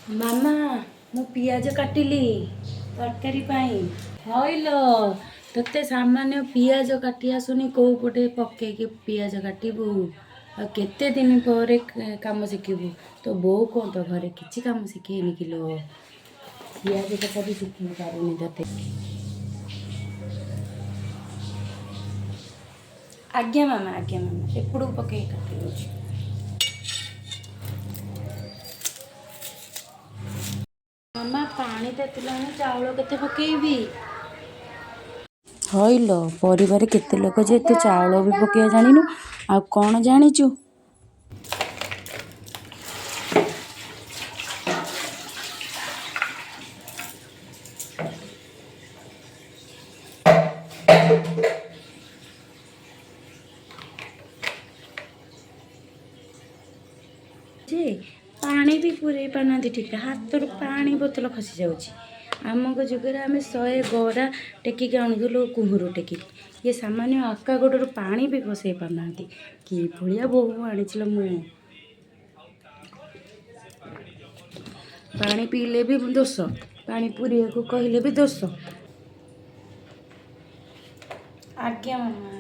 ମାମା ମୁଁ ପିଆଜ କାଟିଲି ତରକାରୀ ପାଇଁ। ହଇଲୋ ତତେ ସାମାନ୍ୟ ପିଆଜ କାଟି ଆସୁନି, କୋଉ ପଟେ ପକେଇକି ପିଆଜ କାଟିବୁ? ଆଉ କେତେ ଦିନ ପରେ କାମ ଶିଖିବୁ? ତୋ ବୋଉ କଣ ତ ଘରେ କିଛି କାମ ଶିଖେଇନି କିଲୋ? ପିଆଜ କଟା ବି ଶିଖେଇ ପାରୁନି ତତେ। ଆଜ୍ଞା ମାମା ଏପଟକୁ ପକେଇକି କାଟି ଦଉଛି। ମାମା ପାଣି ତାତିଲାଣି, ଚାଉଳ କେତେ ପକେଇବି? ହଇଲୋ ପରିବାରେ କେତେ ଲୋକ ଯେ ତୁ ଚାଉଳ ବି ପକେଇବା ଜାଣିନୁ, ଆଉ କଣ ଜାଣିଛୁ? ଯେ ପାଣି ବି ପୁରେଇ ପାରୁନାହାନ୍ତି ଠିକରେ, ହାତରୁ ପାଣି ବୋତଲ ଖସି ଯାଉଛି। ଆମଙ୍କ ଯୁଗରେ ଆମେ 100 ଗରା ଟେକିକି ଆଣୁଥିଲୁ କୁହୁରୁ ଟେକିକି, ଇଏ ସାମାନ୍ୟ ଆକା ଗୋଡ଼ରୁ ପାଣି ବି ପସେଇ ପାରୁନାହାନ୍ତି। କି ଭଳିଆ ବୋହୂ ଆଣିছিল ମୁଁ। ପାଣି ପିଇଲେ ବି ଦୋଷ, ପାଣି ପୁରେଇବାକୁ କହିଲେ ବି ଦୋଷ। ଆଜ୍ଞା ମାମା